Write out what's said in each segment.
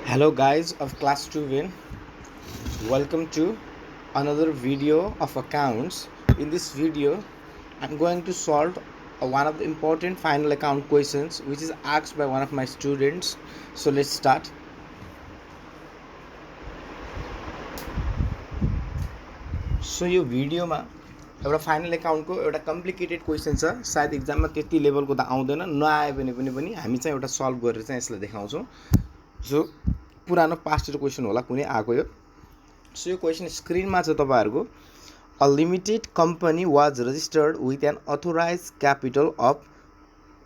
Hello guys of class 2 welcome to another video of accounts. In this video I'm going to solve one of the important final account questions which is asked by one of my students. So let's start. So यो भिडियोमा एउटा final एकाउन्टको एउटा complicated question छ, सायद एक्जाममा त्यति लेभलको त आउँदैन, नआए भने पनि हामी चाहिँ एउटा सल्भ गरेर चाहिँ यसलाई देखाउँछौँ। जो पुरानो पास्ट क्वेसन होला कुनै आएको यो। सो यो क्वेसन स्क्रिनमा छ तपाईहरुको। A limited company was registered with an authorized capital of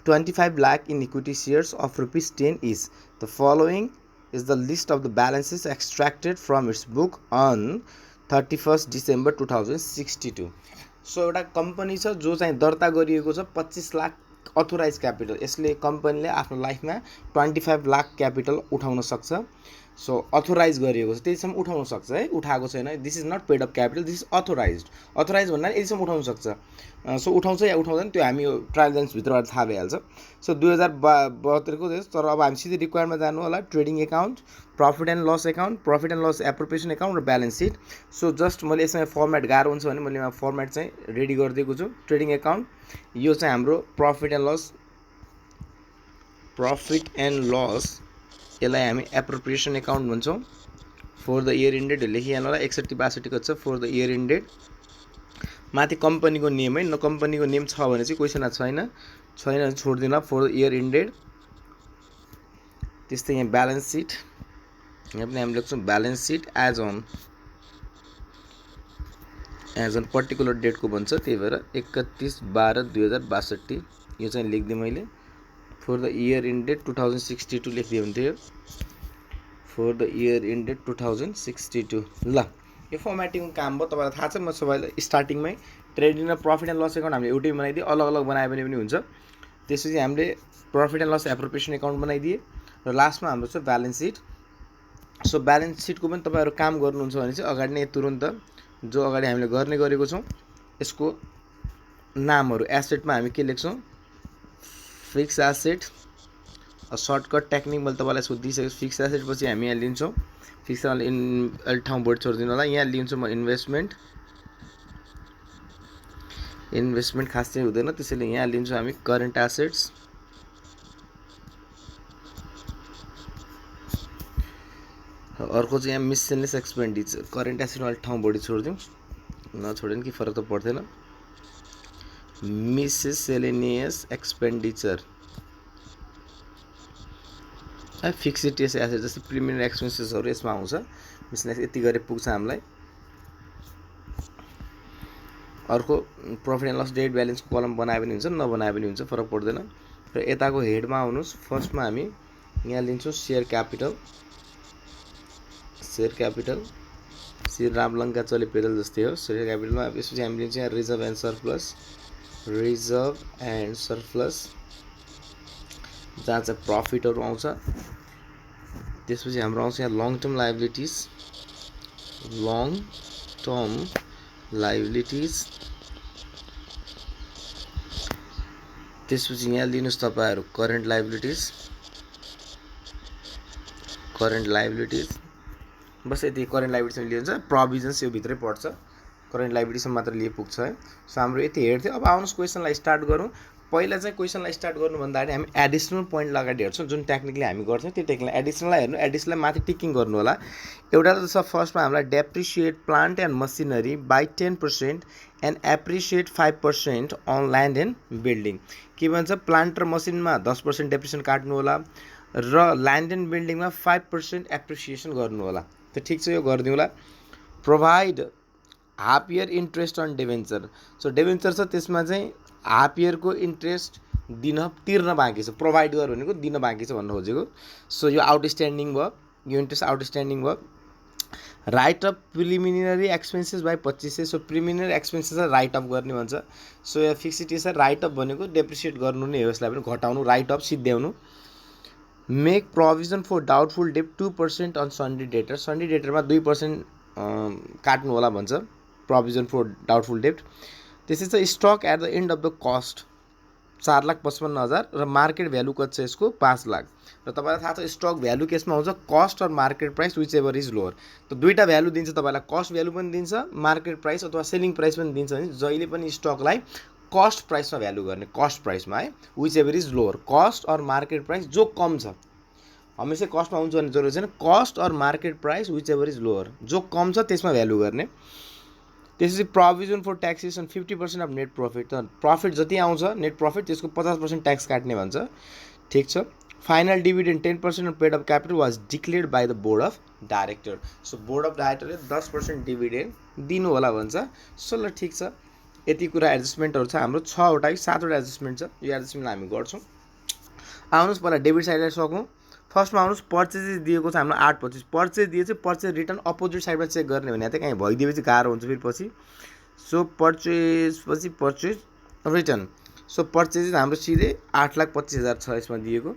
25 lakh in equity shares of rupees 10 each. The following is the list of the balances extracted from its book on 31st December 2062. So एउटा company छ जो चाहिँ दर्ता गरिएको छ 25 lakh authorise capital. यसले कम्पनीले आफ्नो लाइफमा 25 लाख क्यापिटल उठाउन सक्छ। सो अथोराइज गरिएको छ, त्यसैसम्म उठाउन सक्छ है, उठाएको छैन। This is not paid up capital, this is authorise. Authorise भन्नाले यतिसम्म उठाउन सक्छ। सो उठाउँछ या उठाउँदैन त्यो हामी ट्रायल ब्यालेन्सभित्रबाट थाहा भइहाल्छ। सो 2072 को तर अब हामी सिधै रिक्वायरमा जानु होला। Trading account, profit and loss account, profit and loss appropriation account र ब्यालेन्स सिट। सो जस्ट मैले यसमा फर्मेट गाह्रो हुन्छ भने मैले फर्मेट चाहिँ रेडी गरिदिएको छु। ट्रेडिङ एकाउन्ट यो चाहिँ हाम्रो प्रफिट एन्ड लस यसलाई हामी एप्रोप्रिएसन एकाउन्ट भन्छौँ। फर द इयर इन्डेड लेखिहाल्नु होला। 61-62 को छ फर द इयर इन्डेड। माथि कम्पनीको नेम है, न कम्पनीको नेम छ भने चाहिँ क्वेसनमा छैन छोडिदिनु फर द इयर इन्डेड। त्यस्तै यहाँ ब्यालेन्स सिट, यहाँ पनि हामी लेख्छौँ balance sheet as on particular डेटको भन्छ, त्यही भएर 31/12/2062 यो चाहिँ लेखिदिएँ मैले। फर द इयर इन्डेड 2062 लेखिदियो भने थियो। For the year ended 2062। ल यो फर्मेटिङ काम भयो, तपाईँलाई थाहा छ। म सबैलाई स्टार्टिङमै ट्रेडिङ र प्रफिट एन्ड लस एकाउन्ट हामीले एउटै बनाइदिए, अलग अलग बनायो भने पनि हुन्छ। त्यसपछि हामीले profit and loss appropriation account बनाइदिए र लास्टमा हाम्रो छ ब्यालेन्स सिट। सो ब्यालेन्स सिटको पनि तपाईँहरू काम गर्नुहुन्छ भने चाहिँ अगाडि नै तुरुन्त जो अगाडि हामीले गर्ने गरेको छौँ यसको नामहरू एसेटमा हामी के लेख्छौँ, फिक्स एसेट। सर्टकट टेक्निक मैले तपाईँलाई यसको दिइसकेँ। फिक्स एसेट पछि हामी यहाँ लिन्छौँ, फिक्स अहिले ठाउँ बोर्ड छोडिदिनु होला। यहाँ लिन्छु म इन्भेस्टमेन्ट खास चाहिँ हुँदैन, त्यसैले यहाँ लिन्छौँ हामी करेन्ट एसेट्स। अर्को चाहिँ यहाँ मिससेलेनियस एक्सपेन्डिचर। करेन्ट एसेटमा अहिले ठाउँ बढी छोडिदिउँ, नछोड्यो कि फरक त पर्दैन। मिससेलेनियस एक्सपेन्डिचर है। फिक्सिटियस एसेट जस्तै प्रिमिनरी एक्सपेन्सेसहरू यसमा आउँछ। मिससेलेनियस यति गरे पुग्छ हामीलाई। अर्को प्रफिट एन्ड लस डेट ब्यालेन्सको कलम बनायो भने हुन्छ, नबनायो भने हुन्छ, फरक पर्दैन। र यताको हेडमा आउनुहोस्। फर्स्टमा हामी यहाँ लिन्छौँ सेयर क्यापिटल। श्री रामलङ्का चले पेदल जस्तै हो सेयर क्यापिटलमा। यसपछि हामी लिन्छौँ यहाँ रिजर्भ एन्ड सरप्लस, जहाँ चाहिँ प्रफिटहरू आउँछ। त्यसपछि हाम्रो आउँछ यहाँ लङ टर्म लाइबिलिटिज। त्यसपछि यहाँ लिनुहोस् तपाईँहरू करेन्ट लाइबिलिटिज। बस यति करेन्ट लाइबिलिटीमा लिन्छ। प्रोभिजन्स यो भित्रै पर्छ, करेन्ट लाइबिलिटीसम्म मात्र लिए पुग्छ है। सो हाम्रो यति हेड थियो। अब आउनुहोस् क्वेसनलाई स्टार्ट गरौँ। पहिला चाहिँ क्वेसनलाई स्टार्ट गर्नु भन्दाखेरि हामी एडिसनल पोइन्ट अगाडि हेर्छौँ, जुन टेक्निकली हामी गर्छौँ त्यो टेक्निकलाई एडिसनललाई हेर्नु। एडिसनललाई माथि टिकिङ गर्नु होला। एउटा त छ फर्स्टमा हामीलाई depreciate plant and machinery by 10% and appreciate 5% on land and building. के भन्छ, प्लान्ट र मसिनमा 10% डेप्रिसिएसन काट्नु होला र ल्यान्ड एन्ड बिल्डिङमा 5% एप्रिसिएसन गर्नु होला। त ठिक छ, यो गरिदिउँला। Provide half year interest on debenture. So debenture छ, त्यसमा चाहिँ हाफ इयरको इन्ट्रेस्ट तिर्न बाँकी छ। प्रोभाइड गर भनेको दिन बाँकी छ भन्न खोजेको। सो यो आउटस्ट्यान्डिङ भयो, यो इन्ट्रेस्ट आउटस्ट्यान्डिङ भयो। Write off preliminary expenses by 2500। So preliminary एक्सपेन्सेसलाई राइट अफ गर्ने भन्छ। सो यहाँ फिक्सिटी छ, राइट अफ भनेको डेप्रिसिएट गर्नु नै हो, यसलाई पनि घटाउनु, राइट अफ सिद्ध्याउनु। Make provision for doubtful debt 2% on sundry debtor. Sundry डेटरमा 2% काट्नु होला भन्छ, प्रोभिजन फर डाउटफुल डेट। त्यसै चाहिँ stock at the end of the cost. 4,55,000 र मार्केट भ्यालु कति छ यसको 5 लाख। र तपाईलाई थाहा छ स्टक भ्यालु केसमा हुन्छ कस्ट और market price whichever is lower lower. त दुईटा भ्यालु दिन्छ तपाईलाई, कस्ट भ्यालु पनि दिन्छ, मार्केट प्राइस अथवा सेलिङ प्राइस पनि दिन्छ भने जहिले पनि स्टकलाई कस्ट प्राइसमा भ्यालु गर्ने, कस्ट प्राइसमा है, which is lower lower. Cost और मार्केट प्राइस जो कम छ, हमेशा कस्टमा हुन्छ भन्ने जरुरी छैन, कस्ट और market price whichever is lower लोअर, जो कम छ त्यसमा भ्यालु गर्ने। त्यसपछि provision for taxation 50% of net profit, त प्रॉफिट जति आउँछ नेट प्रॉफिट त्यसको 50% ट्याक्स काट्ने भन्छ। ठीक छ। Final dividend 10% of paid of capital was declared by the board of director. So board of डाइरेक्टरले 10% डिभिडेन्ड दिनु होला भन्छ। सो ल ठीक छ, यति कुरा एडजस्टमेन्टहरु छ हाम्रो, 6 वटा कि 7 वटा एडजस्टमेन्ट छ। यो एडजस्टमेन्ट हामी गर्छौं। आउनुस् पहिला डेबिट साइडलाई सकौं। फर्स्टमा आउनुस् पर्चेजेस दिएको छ हाम्रो 825, पर्चेज दिए चाहिँ पर्चेज रिटर्न अपोजिट साइडमा चेक गर्ने भने त कहीँ भइदिएपछि गाह्रो हुन्छ फेरि पछि। सो पर्चेज पछि पर्चेज रिटर्न, सो पर्चेजेस हाम्रो सिधै 8,25,000 छ यसमा दिएको।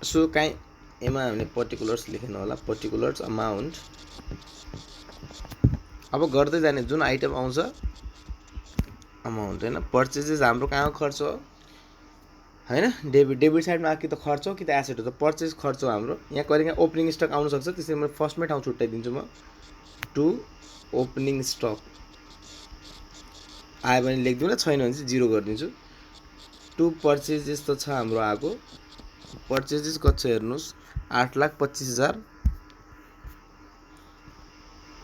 सो कहीँ एमा हामीले पर्टिकुलर्स लेख्नु होला, पर्टिकुलर्स अमाउन्ट। अब गर्दै जाने जुन आइटम आउँछ अमाउन्ट हैन, पर्चेजेस हाम्रो कहाँ खर्च हो हैन, डेबिट साइडमा कि त खर्च हो कि त एसेट हो, त पर्चेज खर्च हो हाम्रो। यहाँ कहिले ओपनिङ स्टक आउन सक्छ, त्यसैले म फर्स्टमै ठाउँ छुट्याइदिन्छु म, टु ओपनिङ स्टक आयो भने लेख्दिनु, छैन भने चाहिँ 0 गरिदिन्छु। टु पर्चेजेस त छ हाम्रो आएको, पर्चेजेस कति छ हेर्नुस्, 8,25,000,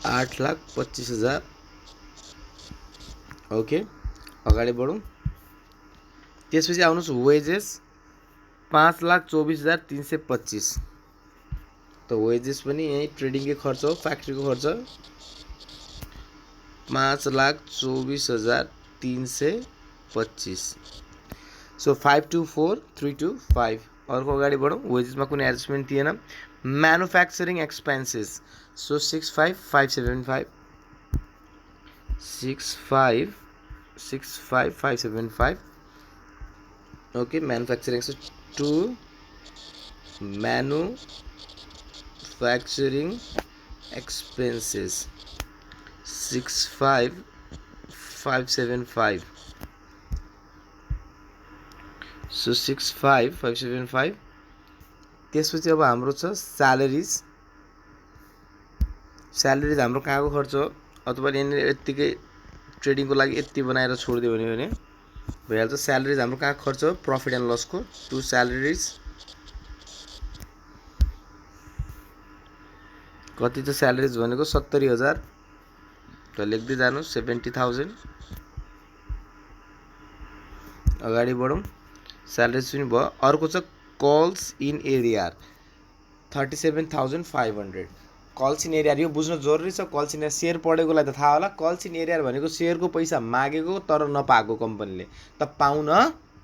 8,25,000। ओके, अगाडि बढौँ। त्यसपछि आउनुस् वेजेस 5,24,325, त वेजेस पनि यही ट्रेडिङकै खर्च हो, फ्याक्ट्रीको खर्च 5,24,325। सो 524,325। अर्को अगाडि बढौँ। वेजेसमा कुनै एडजस्टमेन्ट थिएन। Manufacturing expenses, so 65,575, 65,575। Okay, manufacturing से टू मैन्युफैक्चरिंग एक्सपेंसेस 65,575। सो 65,575। त्यसपछि अब हाम्रो छ स्यालेरिज। स्यालेरिज हाम्रो कहाँको खर्च हो, अथवा यहाँनिर यत्तिकै ट्रेडिङको लागि यति बनाएर छोडिदियो भने भइहाल्छ। स्यालेरिज हाम्रो कहाँ खर्च हो, प्रॉफिट एन्ड लस को टु स्यालेरिज कति त स्यालेरिज भनेको 70,000, त लेख्दै जानु 70,000। अगाडि बढौँ। स्यालेरिज पनि भयो। अर्को छ calls in arrear 37,500। Calls in arrear यो बुझ्नु जरुरी छ। कल्स इन एरिया सेयर पढेकोलाई त थाहा होला। कल्स इन एरिया भनेको सेयरको पैसा मागेको तर नपाएको कम्पनीले, त पाउन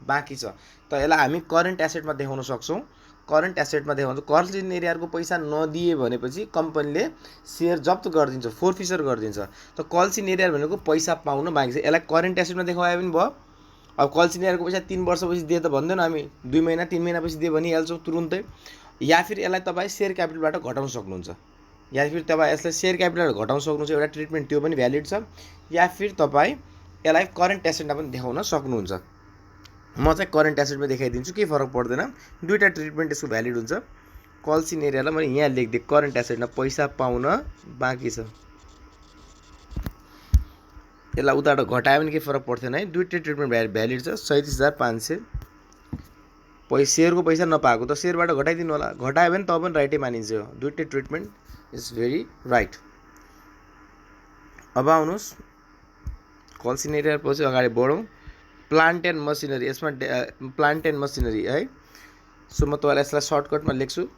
बाँकी छ, त यसलाई हामी करेन्ट एसेटमा देखाउन सक्छौं। करेन्ट एसेटमा देखाउँछ। कल्स इन एरियाको पैसा नदिए भनेपछि कम्पनीले सेयर जफ्त गरिदिन्छ, फोरफिचर गरिदिन्छ। त कल्स इन एरिया भनेको पैसा पाउन बाँकी छ, यसलाई करेन्ट एसेटमा देखाए पनि भयो। अब कल्स इन एरियाको पैसा 3 वर्षपछि दिए त भन्दैन, हामी 2 महिना 3 महिनापछि दिए भनिहाल्छौँ तुरुन्तै। या फिर यसलाई तपाईँ सेयर क्यापिटलबाट घटाउन सक्नुहुन्छ, या फिर तपाईँ यसलाई सेयर क्यापिटल घटाउन सक्नुहुन्छ, एउटा ट्रिटमेन्ट त्यो पनि भ्यालिड छ। या फिर तपाईँ यसलाई करेन्ट एसेटमा पनि देखाउन सक्नुहुन्छ। म चाहिँ करेन्ट एसेटमा देखाइदिन्छु, केही फरक पर्दैन, दुईटा ट्रिटमेन्ट यसको भ्यालिड हुन्छ। कल्स इन एरियालाई मैले यहाँ लेखिदिएँ, करेन्ट एसेटमा पैसा पाउन बाँकी छ, यसलाई उताबाट घटायो भने केही फरक पर्दैन है। दुईटै ट्रिटमेन्ट भ्यालिड छ। 37,500 पैसा सेयरको पैसा नपाएको, त सेयरबाट घटाइदिनु होला, घटायो भने त पनि राइटै मानिन्छ। दुईटै ट्रिटमेन्ट इज भेरी राइट। अब आउनुहोस् कल्स इन एरिया पछि अगाडि बढौँ। प्लान्ट एन्ड मसिनरी, यसमा प्लान्ट एन्ड मसिनरी है। सो म तपाईँलाई यसलाई सर्टकटमा लेख्छु,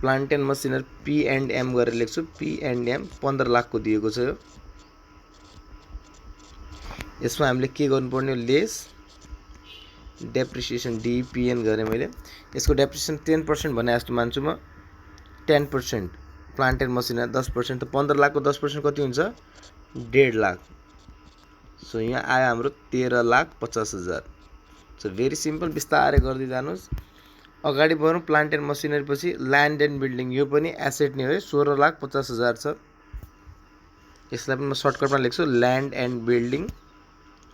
प्लान्ट एन्ड मसिनरी P&M गरेर लेख्छु। P&M 15 लाखको दिएको छ यो। यसमा हामीले के गर्नुपर्ने, लेस डेप्रिसिएसन DPN गरेँ मैले। यसको डेप्रिसिएसन 10% भने जस्तो मान्छु म, 10%। प्लान्ट एन्ड मसिनरी 10%, त 15 लाखको 10% कति हुन्छ, 1.5 लाख। सो यहाँ आयो हाम्रो 13,50,000। सो भेरी सिम्पल, बिस्तारै गर्दै जानुहोस्। अगाडि बढौँ। प्लान्ट एन्ड मसिनरी पछि ल्यान्ड एन्ड बिल्डिङ, यो पनि एसेट नै हो, 16,50,000 छ। यसलाई पनि म सर्टकटमा लेख्छु ल्यान्ड एन्ड बिल्डिङ।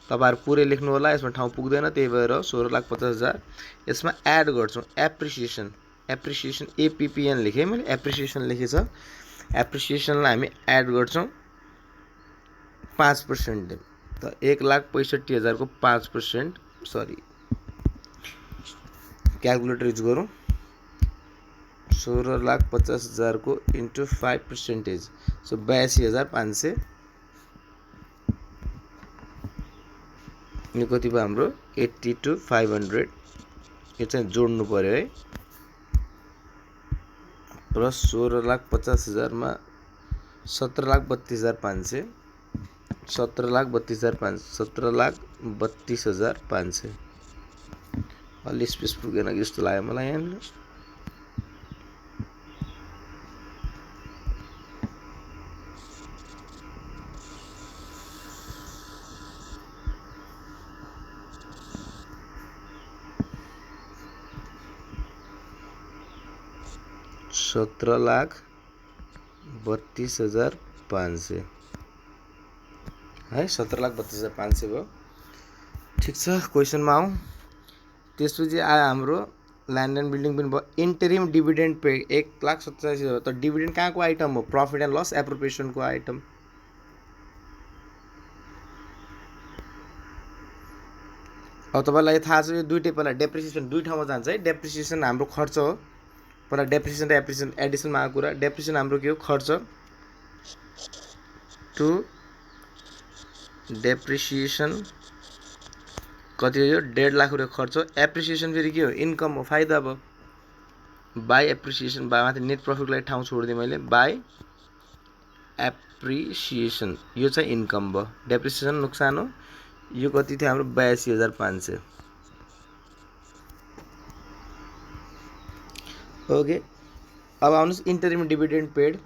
तपाईहरु पुरै लेख्नु होला, यसमा ठाउँ पुग्दैन, त्यही भएर 16,50,000। यसमा एड गर्छौं एप्रिसिएसन। एप्रिसिएसन एपीपीएन लेखे मैले, एप्रिसिएसन लेखेछ। एप्रिसिएसनलाई हामी एड गर्छौं 5% ले। त 1,65,000 को 5%, सरी क्याल्कुलेटर युज गरौँ। 16,50,000 को इन्टु 5%, सो 82,500। यो कति भयो हाम्रो 82,500। यो चाहिँ जोड्नु पर्यो है, प्लस 16,50,000 मा 17,32,500, 17,32,500, 17,32,500। अलि स्पेस पुगेन कि जस्तो लाग्यो मलाई यहाँ। है 17,32,500 भयो। ठिक छ, क्वेसनमा आउँ। त्यसपछि आयो हाम्रो ल्यान्ड एन्ड बिल्डिङ पनि भयो। Interim dividend pay 1,87,000। त डिभिडेन्ड कहाँको आइटम हो? प्रफिट एन्ड लस एप्रोप्रिएसनको आइटम। अब तपाईलाई थाहा छ यो दुईटै पहिला डेप्रिसिएसन दुई ठाउँमा जान्छ है। डेप्रिसिएसन हाम्रो खर्च हो, पहिला डेप्रिसिएसन र एप्रिसिएसन एडिसनमा आएको कुरा। डेप्रिसिएसन हाम्रो के हो? खर्च। टु डेप्रिसिएसन कति हो? यो 1.5 लाख रुपैयाँ खर्च। एप्रिसिएसन फेरि के हो? इन्कम हो, फाइदा भयो। बाई एप्रिसिएसन, बाई माथि नेट प्रफिटको लागि ठाउँ छोडिदिएँ मैले, बाई एप्रिसिएसन, यो चाहिँ इन्कम भयो। डेप्रिसिएसन नुकसान हो। यो कति थियो हाम्रो? 82,500। ओके, अब आउनुहोस् इन्टरिम डिभिडेन्ड पेड।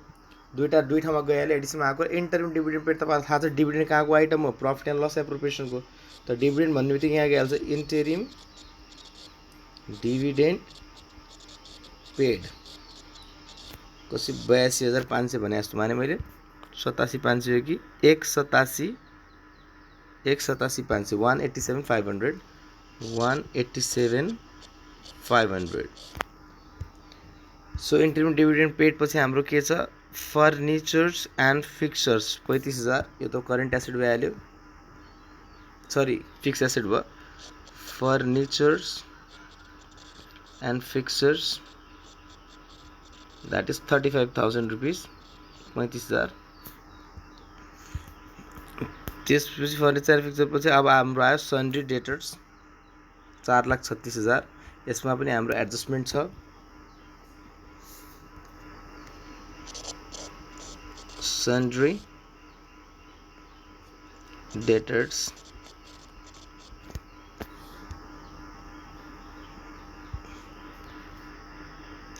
दुई ठाउँमा गइहाल्यो, एडिसनमा आएको। इन्टरिम डिभिडेन्ड पेड तपाईँलाई थाहा छ डिभिडेन्ड कहाँको आइटम हो? प्रफिट एन्ड लस एप्रोप्रिएसनको। त डिभिडेन्ड भन्ने बित्तिकै यहाँ गइहाल्छ इन्टरिम डिभिडेन्ड पेड। कसै 82,500 भने जस्तो माने मैले। 87,500 हो कि 187,500, 187,500, 187,500। सो इन्टरिम डिभिडेन्ड पेड पछि हाम्रो के छ? Furnitures and fixtures 35,000। यो त करेन्ट एसेट भइहाल्यो, सरी फिक्स एसेट भयो। Furnitures and fixtures that is 35,000 rupees, 35,000। त्यसपछि फर्निचर एन्ड फिक्चर पछि अब हाम्रो आयो सन्ड्री डेटर्स 4,36,000। यसमा पनि हाम्रो एडजस्टमेन्ट छ। Sundry debtors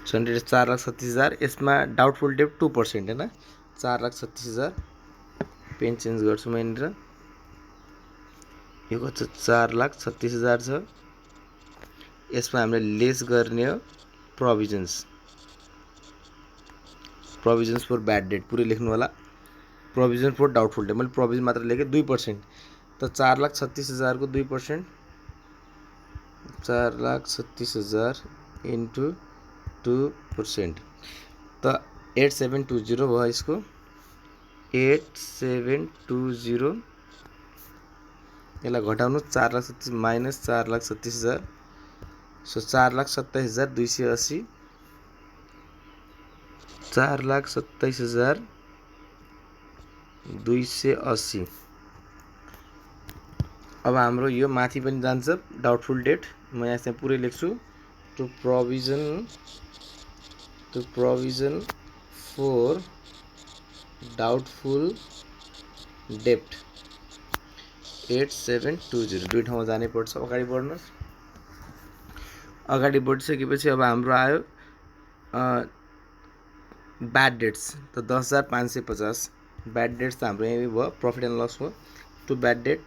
sundry 4,36,000। यसमा डाउटफुल डेट 2% हैन, 4,36,000। पेन चेन्ज गर्छु म यहाँनिर। यो कति? 4,36,000 छ। यसमा हामीले लेस गर्ने हो provisions. Provisions for bad debt पुरै लेख्नु होला। प्रोभिजन फर डाउटफुल डेट, मैले प्रोभिजन मात्र लेखेँ 2%। त 4,36,000 को 2%, 4,36,000 इन्टु 2%, त 8720 भयो यसको। 8720। यसलाई घटाउनु, 4,36,000 माइनस 4,36,000, सो 4,27,280, 4,27,280। अब हाम्रो यो माथि पनि जान्छ डाउटफुल डेट। म यहाँ चाहिँ पुरै लेख्छु। To provision for doubtful debt 8720। दुई ठाउँमा जानै पर्छ। अगाडि बढ्नुहोस्। अगाडि बढिसकेपछि अब हाम्रो आयो ब्याड डेट्स। त 10,550। ब्याड डेट्स त हाम्रो यही भयो, प्रफिट एन्ड लस हो। To bad debt,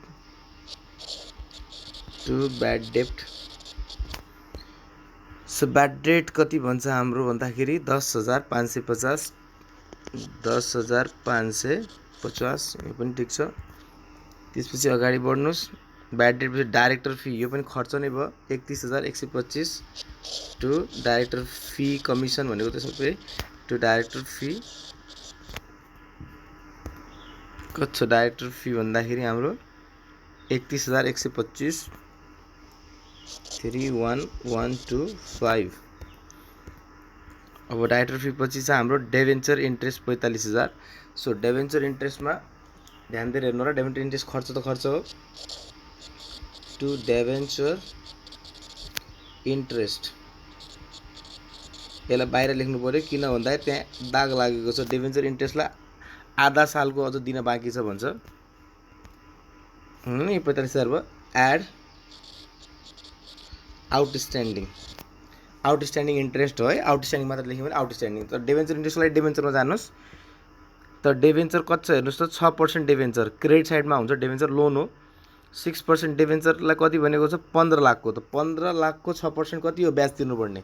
to bad debt. So bad debt कति भन्छ हाम्रो भन्दाखेरि 10,550, 10,500 50 यो पनि ठिक छ। त्यसपछि अगाडि बढ्नुस्। ब्याड डेट पछि डाइरेक्टर फी यो पनि खर्च नै भयो 31,125 टु डाइरेक्टर फी कमिसन भनेको त सबै टु डाइरेक्टर फी कति छ डाइरेक्टर फी भन्दाखेरि हाम्रो 31,125 31125। अब डाइरेक्टर फी पछि चाहिँ हाम्रो डेभेन्चर इन्ट्रेस्ट 45,000। सो डेभेन्चर इन्ट्रेस्टमा ध्यान दिएर हेर्नु र डेभेन्चर इन्ट्रेस्ट खर्च त खर्च हो टु डेभेन्चर इन्ट्रेस्ट यसलाई बाहिर लेख्नु पर्यो किन भन्दा त्यहाँ दाग लागेको छ डेभेन्चर इन्ट्रेस्टलाई आधा सालको अझ दिन बाँकी छ भन्छ। यो 45,000 भयो। एड आउटस्ट्यान्डिङ इन्ट्रेस्ट हो है। आउटस्ट्यान्डिङ मात्र लेख्यो भने आउटस्ट्यान्डिङ। तर डेभेन्चर इन्ट्रेस्टलाई डेभेन्चरमा जानुहोस्। त डेभेन्चर कति छ हेर्नुहोस् त 6% डेभेन्चर क्रेडिट साइडमा हुन्छ। डेभेन्चर लोन हो। 6% डेभेन्चरलाई कति भनेको छ 15 लाखको। त 15 लाखको 6% कति हो ब्याज तिर्नुपर्ने।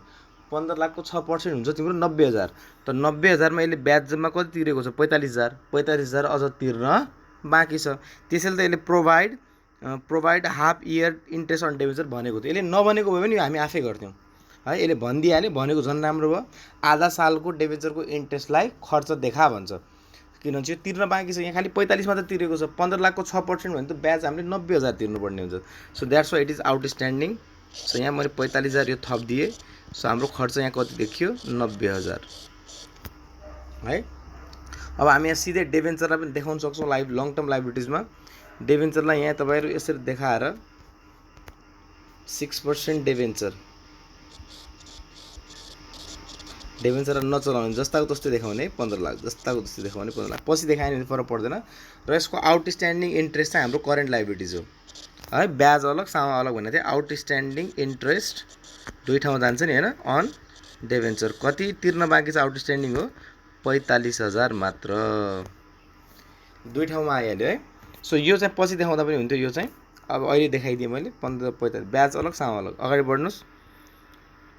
15 लाखको 6% हुन्छ तिम्रो 90,000। त 90,000मा यसले ब्याज जम्मा कति तिरेको छ 45,000। 45,000 अझ तिर्न बाँकी छ। त्यसैले त यसले provide half year interest on debenture भनेको थियो। यसले नभनेको भए पनि हामी आफै गर्थ्यौँ है। यसले भनिदिइहाल्यो भनेको झन् राम्रो भयो। आधा सालको डेभेन्चरको इन्ट्रेस्टलाई खर्च देखा भन्छ किनभने यो तिर्न बाँकी छ। यहाँ खालि 45 मात्र तिरेको छ। 15 लाखको 6% भने त ब्याज हामीले 90,000 तिर्नुपर्ने हुन्छ। So that's why it is outstanding. So यहाँ मैले 45,000 यो थप दिएँ। सो हाम्रो खर्च यहाँ कति देखियो 90,000 है। अब हामी यहाँ सिधै डेभेन्चरलाई पनि देखाउन सक्छौँ लङ टर्म लाइबिलिटिजमा। डेभेन्चरलाई यहाँ तपाईँहरू यसरी देखाएर 6% डेभेन्चर नचलाउने जस्ताको तस्तै देखाउने 15 लाख जस्ताको तस्तै देखाउने 15 लाख पछि देखायो भने फरक पर्दैन। र यसको आउटस्ट्यान्डिङ इन्ट्रेस्ट चाहिँ हाम्रो करेन्ट लाइबिलिटिज हो है। ब्याज अलग सामा अलग भन्ने थियो। आउटस्ट्यान्डिङ इन्ट्रेस्ट दुई ठाउँमा जान्छ नि हैन। अन डेभेन्चर कति तिर्न बाँकी छ आउटस्ट्यान्डिङ हो 45,000 मात्र। दुई ठाउँमा आइहाल्यो है। सो यो चाहिँ पछि देखाउँदा पनि हुन्थ्यो। यो चाहिँ अब अहिले देखाइदिएँ मैले 15-45 ब्याज अलग सामा अलग। अगाडि बढ्नुहोस्।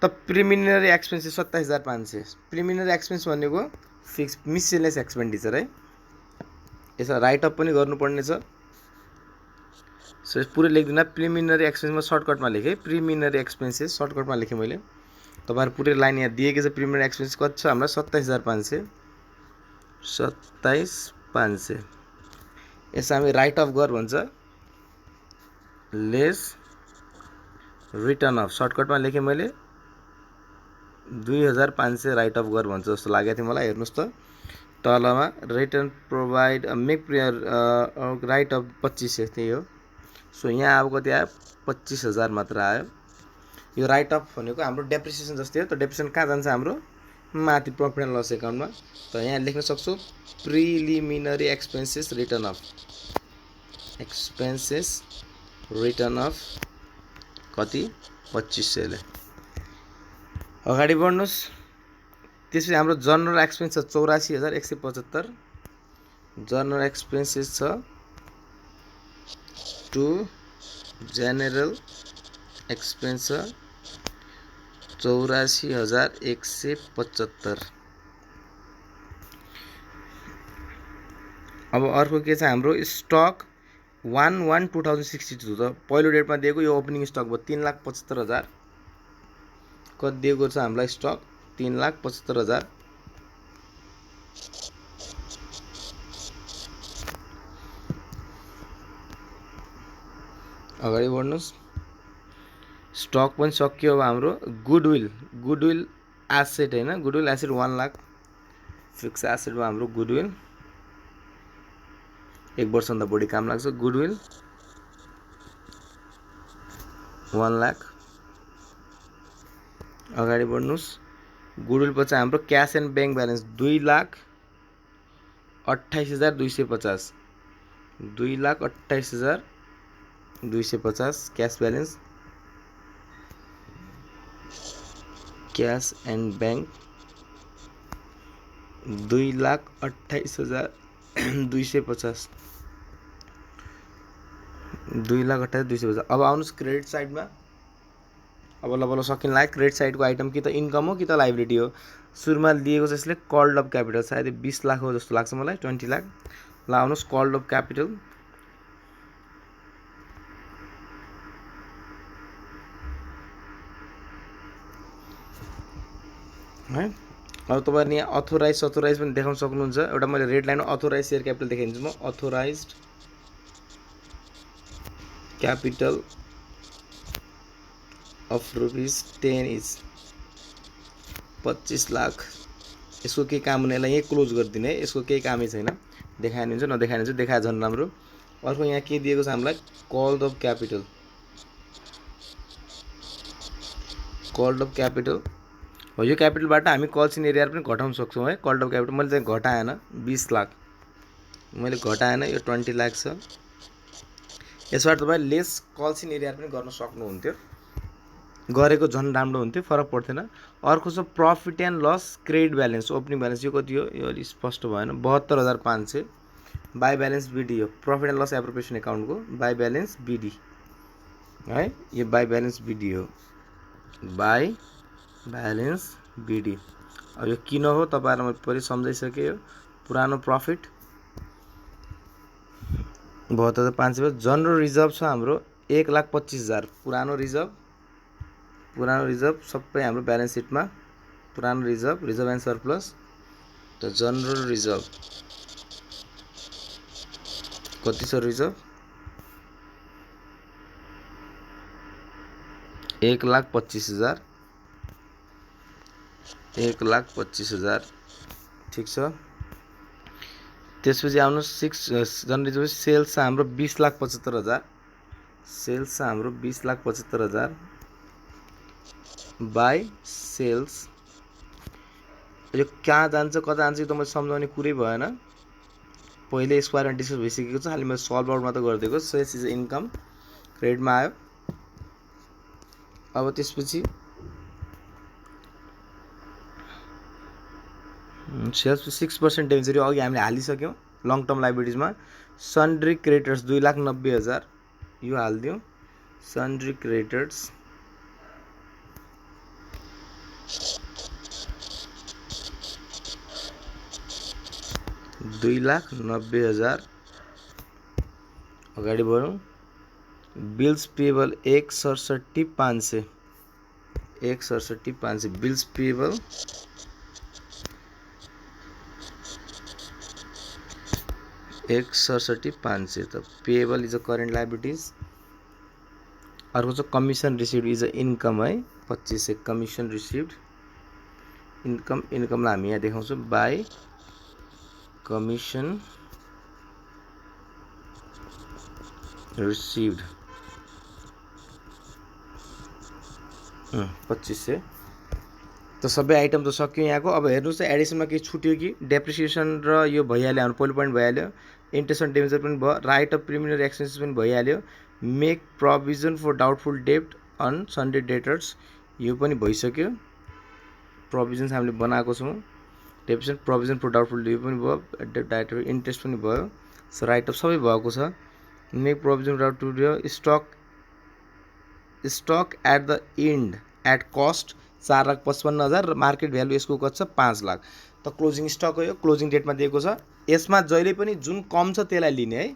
त प्रिलिमिनरी एक्सपेन्सेस 27,500। प्रिलिमिनरी एक्सपेन्स भनेको फिक्स मिसलेनियस एक्सपेन्डिचर है। यसलाई राइटअप पनि गर्नुपर्ने छ। सो पुरै लेख्दिनँ। प्रिलिमिनरी एक्सपेन्समा सर्टकटमा लेखेँ। प्रिलिमिनरी एक्सपेन्सेस सर्टकटमा लेखेँ मैले। तपाईँहरू पुरै लाइन यहाँ दिएकै छ। प्रिलिमिनरी एक्सपेन्सेस कति छ हाम्रो 27,500। 27,500 यसलाई हामी राइट अफ गर भन्छ। लेस रिटर्न अफ सर्टकटमा लेखेँ मैले 2,500 राइट अफ गर भन्छ जस्तो लागेको थियो मलाई। हेर्नुहोस् त तलमा return provide make write off 2500 त्यही हो। सो यहाँ अब कति आयो 25,000 मात्र आयो। यो राइट अफ भनेको हाम्रो डेप्रिसिएसन जस्तै हो। त डेप्रिसिएसन कहाँ जान्छ हाम्रो माथि प्रफिट एन्ड लस एकाउन्टमा। त यहाँ लेख्न सक्छु preliminary expenses return of expenses return of कति 2500 ले। अगाडि बढ्नुहोस्। त्यसपछि हाम्रो जनरल एक्सपेन्स छ 84,175। जनरल एक्सपेन्सेस छ टु जेनरल एक्सपेन्स छ 84,175। अब अर्को के छ हाम्रो स्टक 1/1/2062 त पहिलो डेटमा दिएको यो ओपनिङ स्टक भयो 3,75,000। कति दिएको छ हामीलाई स्टक 3,75,000। अगाडि बढ्नुहोस्। स्टक पनि सकियो। अब हाम्रो गुडविल एसेट हैन। गुडविल एसेट 1 लाख फिक्स एसेटमा हाम्रो गुडविल 1 वर्षभन्दा बढी काम लाग्छ। गुडविल 1 लाख। अगाडि बढ्नुहोस्। गुडविल पछि हाम्रो cash and bank balance 2,28,250। 2,28,250 cash balance. Cash and bank 2,28,250। 2,28,250। अब आउनुहोस् क्रेडिट साइडमा। अब ल सकिन लाग्यो। क्रेडिट साइडको आइटम कि त इन्कम हो कि त लाइबिलिटी हो। सुरुमा दिएको छ यसले कल्ड अफ क्यापिटल सायद 20 लाख हो जस्तो लाग्छ मलाई 20 लाख। ल आउनुहोस् कल्ड अफ क्यापिटल है। अब तपाईँहरूले यहाँ अथोराइज पनि देखाउन सक्नुहुन्छ। एउटा मैले रेड लाइनमा अथोराइज सेयर क्यापिटल देखाइदिन्छु म। Authorised capital of ₹10 is 25 lakh. यसको केही काम हुने, यसलाई यहीँ क्लोज गरिदिने है, यसको केही कामै छैन। देखाएन हुन्छ नदेखाएन हुन्छ, देखाए झन् राम्रो। अर्को यहाँ के दिएको छ हामीलाई, called of capital. Called of capital हो, यो क्यापिटलबाट हामी कल्सिन एरिया पनि घटाउन सक्छौँ है। कल्ड अफ क्यापिटल मैले चाहिँ घटाएन, 20 लाख मैले घटाएन, यो 20 लाख छ। यसबाट तपाईँ लेस कल्सिन एरिया पनि गर्न सक्नुहुन्थ्यो, गरेको झन् राम्रो हुन्थ्यो, फरक पर्थेन। अर्को छ profit and loss credit balance opening balance. यो कति हो, यो अलिक स्पष्ट भएन, 72,500 बाई ब्यालेन्स बिडी हो। प्रफिट एन्ड लस एप्रोप्रिएसन एकाउन्टको बाई ब्यालेन्स बिडी है, यो बाई ब्यालेन्स बिडी हो, बाई ब्यालेन्स बिडी। अब यो किन हो तपाईँहरूलाई मैले पहिले सम्झाइसकेँ। यो पुरानो प्रफिट 72,500। जनरल रिजर्भ छ हाम्रो 1,25,000। पुरानो रिजर्भ सबै हाम्रो ब्यालेन्स सिटमा पुरानो रिजर्भ एन्ड सरप्लस। त जनरल रिजर्भ कति छ, रिजर्भ 1,25,000। 1,25,000 ठिक छ। त्यसपछि आउनु 6 जनरल रिजर्भ। सेल्स छ हाम्रो 20,75,000। सेल्स छ हाम्रो 20,75,000 बाई सेल्स। यो कहाँ जान्छ कता जान्छ त मैले सम्झाउने कुरै भएन, पहिले यसको बारेमा डिस्कस भइसकेको छ, खालि मैले सल्भ आउट मात्र गरिदिएको। सेल्स इज इन्कम, क्रेडिटमा आयो। अब त्यसपछि सेल्स 6% डेभेन्चरी अघि हामीले हालिसक्यौँ लङ टर्म लाइबिलिटिजमा। सन्ड्री क्रेडिटर्स 2,90,000 यो हालिदिउँ। सन्ड्री क्रेडिटर्स 2,90,000 अगाडि बढौँ। Bills payable 1,67,500 bills payable 1,67,500। त payable is a current liabilities. अर्को छ commission received is a income है, 2500 कमिसन रिसिभ्ड इन्कमलाई हामी यहाँ देखाउँछौँ बाई कमिसन रिसिभ्ड 2500। त सबै आइटम त सक्यो यहाँको। अब हेर्नुहोस् एडिसनमा केही छुट्यो कि, डेप्रिसिएसन र यो भइहाल्यो, हाम्रो पहिलो पोइन्ट भइहाल्यो। इन्ट्रेस्ट अन डिबेन्चर पनि भयो, राइट अफ प्रिलिमिनरी एक्सपेन्सेस पनि भइहाल्यो। मेक प्रोभिजन फर डाउटफुल डेब्ट अन सन्डे डेटर्स यो पनि भइसक्यो, प्रोभिजन्स हामीले बनाएको छौँ। डेप्रिसिएसन प्रोभिजन फर डाउटफुल यो पनि भयो, डाइरेक्ट इन्ट्रेस्ट पनि भयो, सो राइट अफ सबै भएको छ। Make provision doubtful stock at the end at cost 4,55,000 र मार्केट भ्यालु यसको कति छ 5 लाख। त क्लोजिङ स्टक हो, यो क्लोजिङ डेटमा दिएको छ। यसमा जहिले पनि जुन कम छ त्यसलाई लिने है।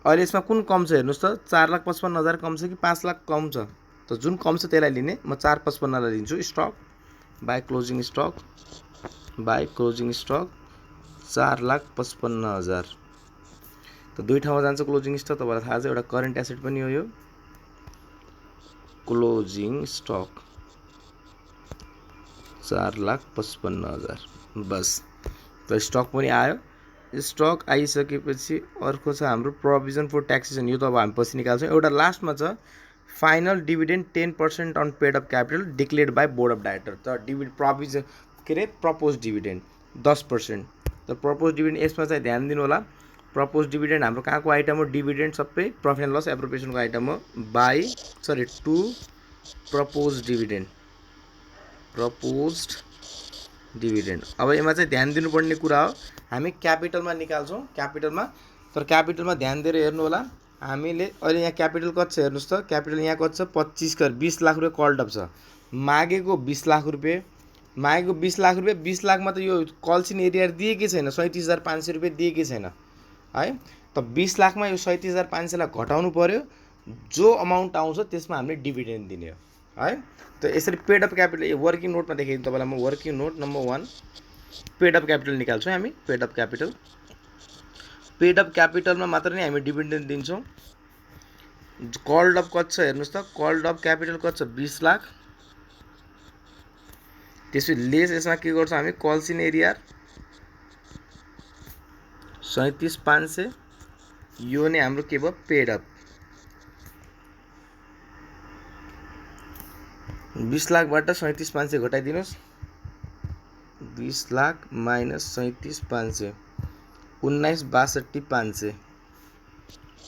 अहिले यसमा कुन कम छ हेर्नुहोस् त, 4,55,000 कम छ कि 5 लाख कम छ, त जुन कम छ त्यसलाई लिने। म 4,55 लाई लिन्छु। Stock by closing stock 4,55,000। त दुई ठाउँमा जान्छ क्लोजिङ स्टक, तपाईँलाई थाहा छ। एउटा करेन्ट एसेट पनि हो यो क्लोजिङ स्टक 4,55,000 बस। त स्टक पनि आयो। स्टक आइसकेपछि अर्को छ हाम्रो प्रोभिजन फर ट्याक्सेसन, यो त अब हामी पछि निकाल्छौँ। एउटा लास्टमा छ final dividend 10% on paid of capital declared by board of director. त डिभिडेन्ड प्रोभिजन के अरे प्रपोज डिभिडेन्ड 10%। त प्रपोज डिभिडेन्ड यसमा चाहिँ ध्यान दिनु होला। प्रपोज डिभिडेन्ड हाम्रो कहाँको आइटम हो, डिभिडेन्ड सबै प्रफिट एन्ड लस एप्रोप्रिएसनको आइटम हो। To propose dividend. अब यसमा चाहिँ ध्यान दिनुपर्ने कुरा हो, हामी क्यापिटलमा निकाल्छौँ क्यापिटलमा। तर क्यापिटलमा ध्यान दिएर हेर्नु होला। हामीले अहिले यहाँ क्यापिटल कति छ हेर्नुहोस् त, क्यापिटल यहाँ कति छ 20 लाख रुपियाँ कल्ड अफ छ। मागेको 20 लाख रुपियाँ, 20 लाखमा त यो कल्सिन एरिया दिएकै छैन, 37,500 रुपियाँ दिएकै छैन। है। त 20 लाखमा यो 37,500 लाई घटाउनु पर्यो, जो अमाउन्ट आउँछ त्यसमा हामीले डिभिडेन्ड दिने हो है। त यसरी पेड अफ क्यापिटल वर्किङ नोटमा देखाइदिनु तपाईँलाई म। Working note number 1 paid of capital निकाल्छौँ हामी। पेड अफ क्यापिटलमा मात्र नै हामी डिभिडेन्ड दिन्छौँ। कल्ड अफ कति छ हेर्नुहोस् त, कल्ड अफ क्यापिटल कति छ 20 लाख। त्यसपछि लेस यसमा के गर्छौँ हामी, कल्स इन एरिया 37,500, यो नै हाम्रो के भयो पेड अप। 20 लाखबाट 37,500 घटाइदिनुहोस्, 20 लाख माइनस 37,500 19,62,500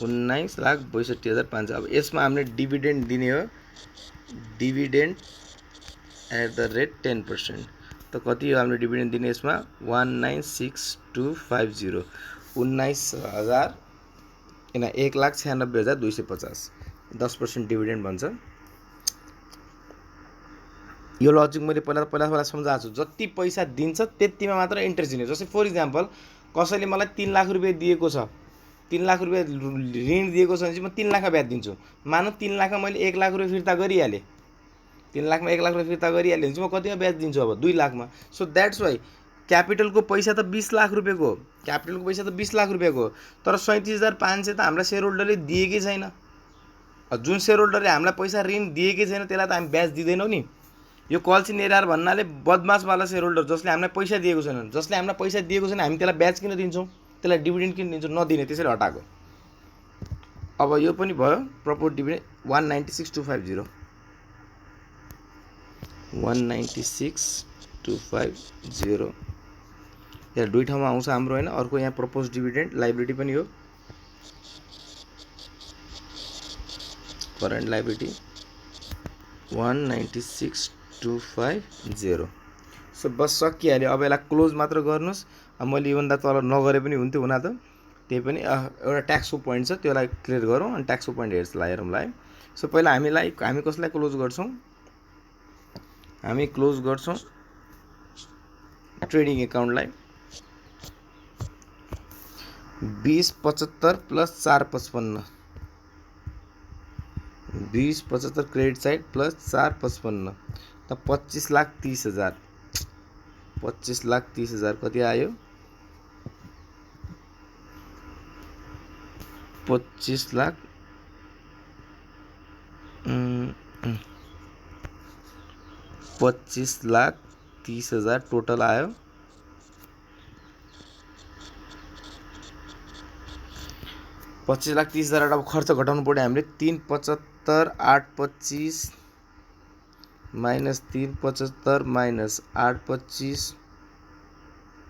19,62,500। अब यसमा हामीले डिभिडेन्ड दिने हो, डिभिडेन्ड एट द रेट 10%। त कति हो हामीले डिभिडेन्ड दिने यसमा 19,62,50 19,000 होइन 1,96,250 10% डिभिडेन्ड भन्छ। यो लजिक मैले पहिला सम्झाएको छु। जति पैसा दिन्छ त्यतिमा मात्र इन्ट्रेस्ट दिने। जस्तै फर इक्जाम्पल कसैले मलाई 3 लाख रुपियाँ दिएको छ, 3 लाख रुपियाँ ऋण दिएको छ भने चाहिँ म 3 लाखमा ब्याज दिन्छु। मानौँ 3 लाखमा मैले 1 लाख रुपियाँ फिर्ता गरिहालेँ, 3 लाखमा 1 लाख रुपियाँ फिर्ता गरिहालेँ भने चाहिँ म कतिमा ब्याज दिन्छु अब 2 लाखमा। सो द्याट्स वाइ क्यापिटलको पैसा त 20 लाख रुपियाँको हो, क्यापिटलको पैसा त 20 लाख रुपियाँको हो, तर 37,500 त हामीलाई सेयर होल्डरले दिएकै छैन। जुन सेयर होल्डरले हामीलाई पैसा ऋण दिएकै छैन त्यसलाई त हामी ब्याज दिँदैनौँ नि। यो कल्स इन एरिया भन्नाले बदमासवाला सेयर होल्डर जसले हामीलाई पैसा दिएको छैन, जसले हामीलाई पैसा दिएको छैन हामी त्यसलाई ब्याज किन दिन्छौँ, त्यसलाई डिभिडेन्ड किन दिन्छौँ, नदिने, त्यसैले हटाएको। अब यो पनि भयो प्रपोज डिभिडेन्ड 196,250 196,250 यहाँ दुई ठाउँमा आउँछ हाम्रो होइन। अर्को यहाँ प्रपोज डिभिडेन्ड लाइबिलिटी पनि हो, करेन्ट लाइबिलिटी 196,250। सो बस सकिहाल्यो। अब यसलाई क्लोज मात्र गर्नुहोस्। अब मैले योभन्दा तल नगरे पनि हुन्थ्यो हुन त, त्यही पनि एउटा ट्याक्सको पोइन्ट छ त्यसलाई क्लियर गरौँ अनि ट्याक्सको पोइन्ट हेरौँला है। सो पहिला हामी कसलाई क्लोज गर्छौँ, हामी क्लोज गर्छौँ ट्रेडिङ एकाउन्टलाई 20,75 प्लस 4,55 20,75 क्रेडिट साइड प्लस 4,55 त 25,30,000 25,30,000 कति आयो 25,30,000 टोटल आयो। 25,30,000 अब खर्च घटाउनु पऱ्यो हामीले। 3,75 8,25 माइनस 3,75 माइनस 8,25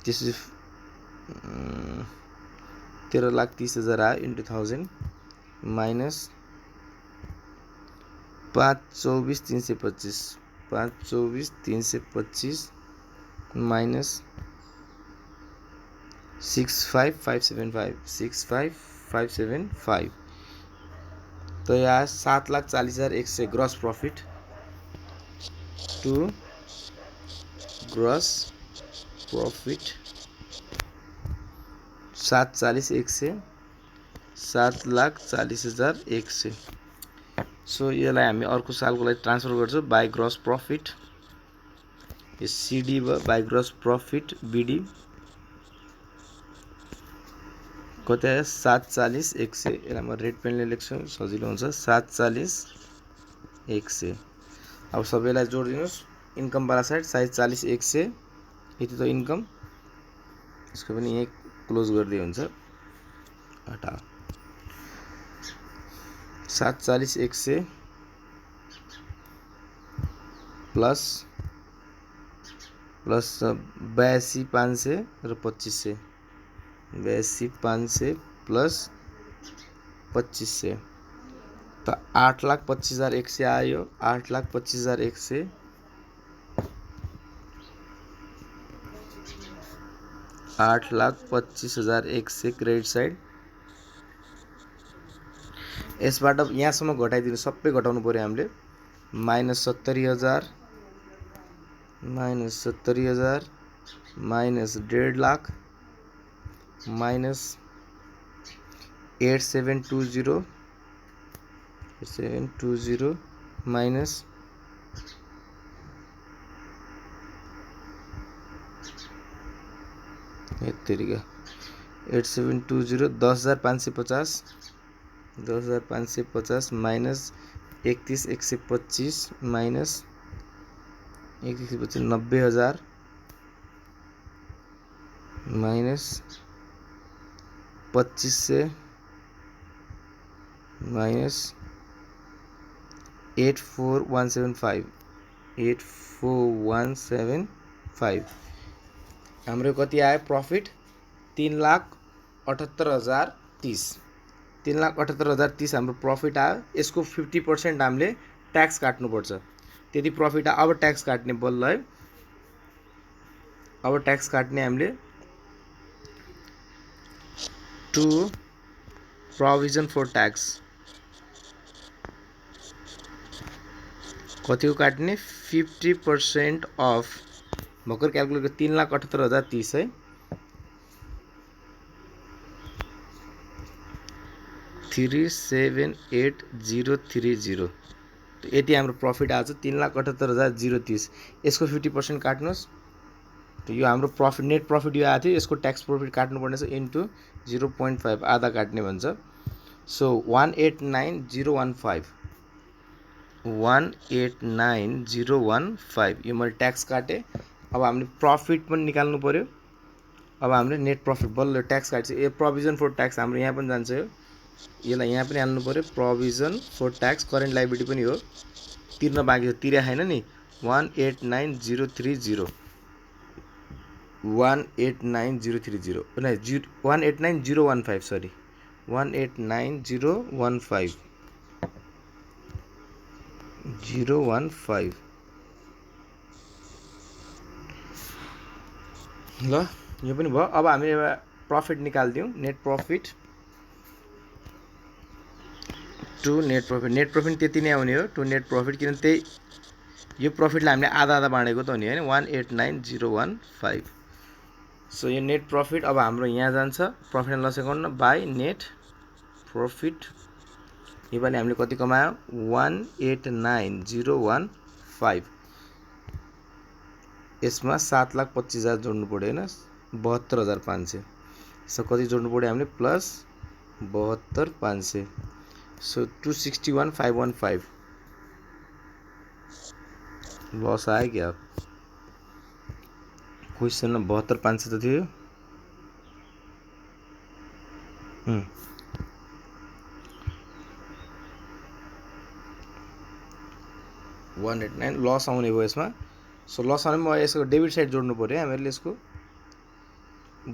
त्यसपछि 13,30,000 आयो इन्टु 1000 माइनस 5,24,325 5,24,325 माइनस 65,575 65,575 तो यहाँ 7,40,100 gross profit to gross profit 7,40,100 7,40,100। So यसलाई हामी अर्को सालको लागि ट्रान्सफर गर्छौँ बाई ग्रॉस प्रॉफिट। यो सीडी भयो बाई ग्रॉस प्रॉफिट बीडी कति आयो 7,40,100। यसलाई म रेड पेनले लेख्छु सजिलो हुन्छ 7,40,100। अब सबैलाई जोडिदिनुहोस् इन्कम वाला साइड 7,40,100 यति त इन्कम। यसको पनि यही क्लोज गर्दै हुन्छ हटा 7,40,100 प्लस 82,500 र 2500 82,500 प्लस 2500 तो 8,25,100 आयो 8,25,100 8,25,100 क्रेडिट साइड। यसबाट यहाँसम्म घटाइदिनु सबै घटाउनु पर्यो हामीले minus 70,000 minus 70,000 minus 1.5 lakh minus 8720 minus 8720 10,550 minus 31,125 minus 31,125 90,000 minus 2500 minus 84175 हाम्रो कति आयो प्रॉफिट 3,78,030 3,78,030 हाम्रो प्रॉफिट आयो। यसको 50% हामीले ट्याक्स काट्नुपर्छ। त्यति प्रॉफिट आयो। अब ट्याक्स काट्ने बल्ल है। अब ट्याक्स काट्ने हामीले टु प्रोभिजन फर ट्याक्स कति को काट्ने 50% अफ भर्खर क्याल्कुलेट 3,78,030 है। 378,030 यति हाम्रो प्रॉफिट आज 3,78,030 यसको 50% काट्नुस्। तो यो हाम्रो प्रॉफिट नेट प्रॉफिट यो आएको थियो। यसको ट्याक्स प्रॉफिट काट्नु पर्ने छ इन्टु 0.5 आधा काट्ने भन्छ। सो 189,015 189,015 यो मैले ट्याक्स काटे। अब हामीले प्रॉफिट पनि निकाल्नु पर्यो। अब हामीले नेट प्रॉफिट बल्ल ट्याक्स काट्छ। ए प्रोभिजन फर ट्याक्स हाम्रो यहाँ पनि जान्छ। यो यसलाई यहाँ पनि हाल्नु पर्यो। Provision for tax current liability पनि हो। तिर्न बाँकी छ तिर्या हैन नि। 189,030 189,030 नहीं 189,015 सरी 189,015 015 ल यो पनि भयो। अब हामी प्रॉफिट निकाल्दियौँ। Net profit to net profit त्यति नै आउने हो टु नेट प्रॉफिट किन त्यही यो प्रॉफिटलाई हामीले आधा आधा बाँडेको त हो नि हैन 189,015 सो यो नेट प्रॉफिट अब हाम्रो यहाँ जान्छ प्रॉफिट एन्ड लस एकाउन्टमा बाइ नेट प्रॉफिट योपालि हामीले कति कमायो 189,015 यसमा 7,25,000 जोड्नु पर्यो हैन 72,500 सो कति जोड्नु पर्यो हामीले प्लस 72,500 सो 261,515 लस आयो क्या क्वेश्चनमा 72,500 त थियो 189 लस आउने भयो यसमा। सो लस आउने म यसको डेबिट साइड जोड्नु पर्यो हामीहरूले यसको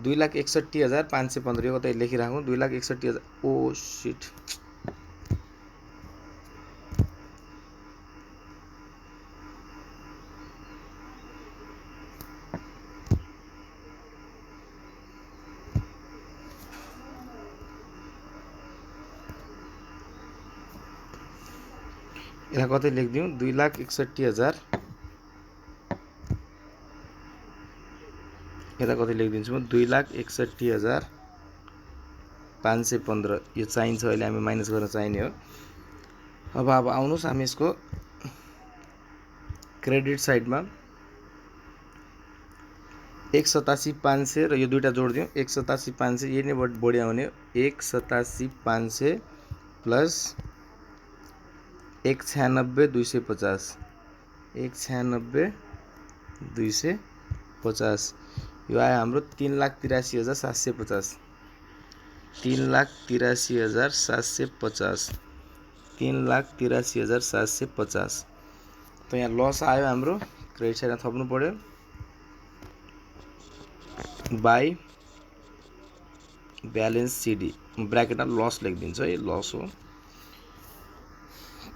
2,61,515 यो कतै लेखिराखौँ 2,61,000 ओ शिट यहाँ कतै लेखिदिउँ 2,61,000 यता कतै लेखिदिन्छु म 2,61,515 यो चाहिन्छ अहिले हामी माइनस गर्न चाहिने हो। अब आउनुस् हामी यसको क्रेडिट साइडमा 1,87,500 र यो दुईटा जोड्दियौँ 1,87,500 यही नै बढी आउने 1,87,500 प्लस 1,96,250 1,96,250 यो आयो हाम्रो 3,83,750 3,83,750 3,83,750 तो यहाँ लस आयो हाम्रो क्रेडिट साइडमा थप्नु पर्यो बाई ब्यालेन्स सिडी ब्र्याकेटमा लस लेखिदिन्छु है लस हो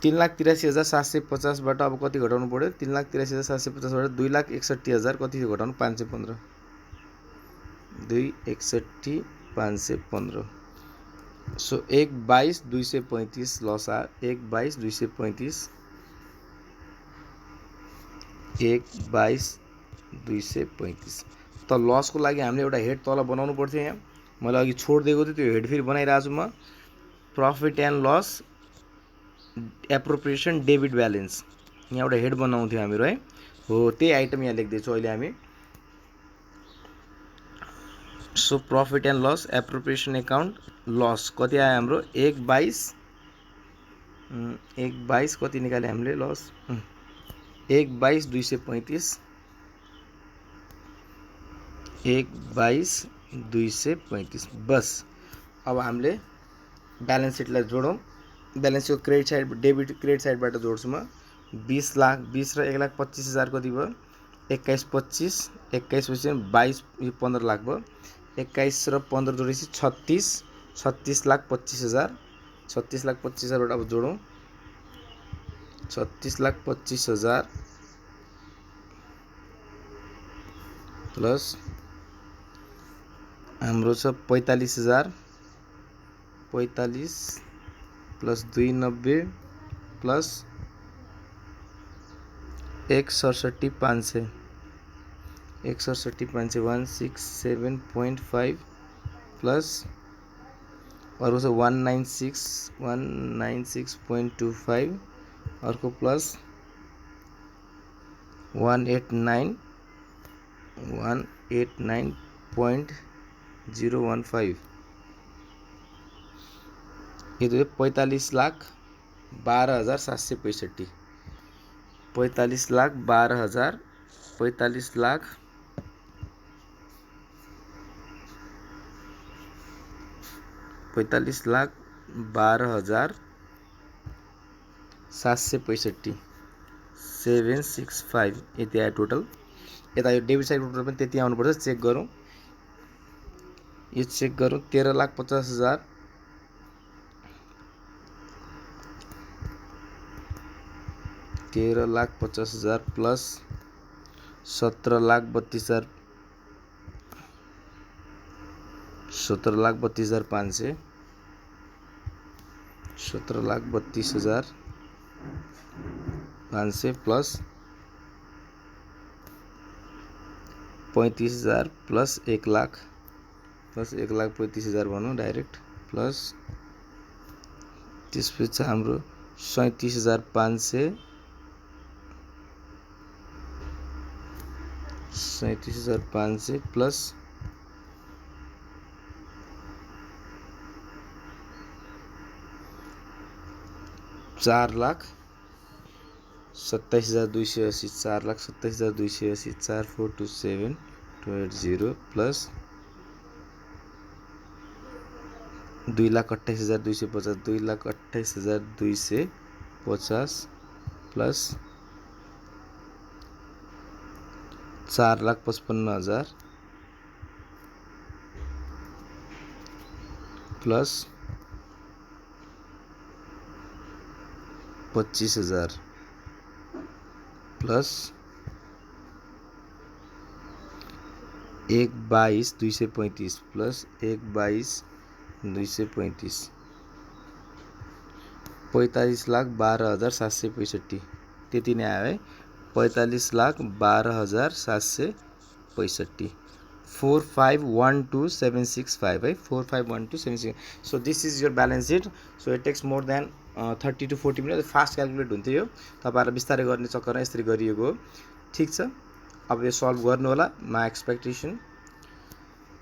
3,83,750 बाट अब कति घटाउनु पर्यो 3,83,750 बाट 2,61,000 कति घटाउनु 515 2,61,515 सो 1,22,235 लस आयो 1,22,235 1,22,235 त लस को लागि हामीले एउटा हेड तल बनाउनु पर्थ्यो यहाँ मैले अघि छोड दिएको थियो त्यो हेड फेरि बनाइरहेको छु म profit and loss appropriation debit balance यहाँ एउटा हेड बनाउँथ्यौँ हामीहरू है हो त्यही आइटम यहाँ लेख्दैछौँ अहिले हामी so profit and loss appropriation account loss कति आयो हाम्रो 1/22 कति निकाले हामीले लस 1/22/235 1/22/235 बस अब हामीले ब्यालेन्स सिटलाई जोडौँ ब्यालेन्स को क्रेडिट साइड डेबिट क्रेडिट साइडबाट जोड्छु म 20 लाख 20 र 1,25,000 कति भयो 21 25 21 पछि 22 यो 15 लाख भयो 21 र 15 जोडेपछि 36,25,000 36,25,000 बाट अब जोडौँ 36,25,000 प्लस हाम्रो छ 45,000 45 प्लस 290 प्लस 1,67,500 1,67,500 प्लस अर्को छ 196.25 अर्को प्लस 189.015 ये 45,12,765 45,12,000 45,12,765 765 यति आयो टोटल यता यो डेबिट साइड टोटल पनि त्यति आउनुपर्छ चेक गरौँ यो चेक गरौँ 13,50,000 13,50,000 plus 17,32,000 17,32,500 17,32,500 plus 35,000 plus 1 lakh plus 1,35,000 भनौँ डाइरेक्ट प्लस त्यसपछि हाम्रो 37,500 plus 4,27,280 4,27,280 4,427,280 plus 2,28,250 2,28,250 plus 4,55,000 plus 25,000 plus 1/22,235 plus 1/22,235 45,12,765 त्यति नै आयो है 45,12,765 4512765 है 4512765 so this is your balance sheet so it takes more than 30 to 40 minute fast calculate हुन्थ्यो यो तपाईहरुले बिस्तारै गर्ने चक्करमा यसरी गरिएको हो ठीक छ अब यो सल्भ गर्नु होला माई एक्सपेक्टेसन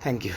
थ्यांक यू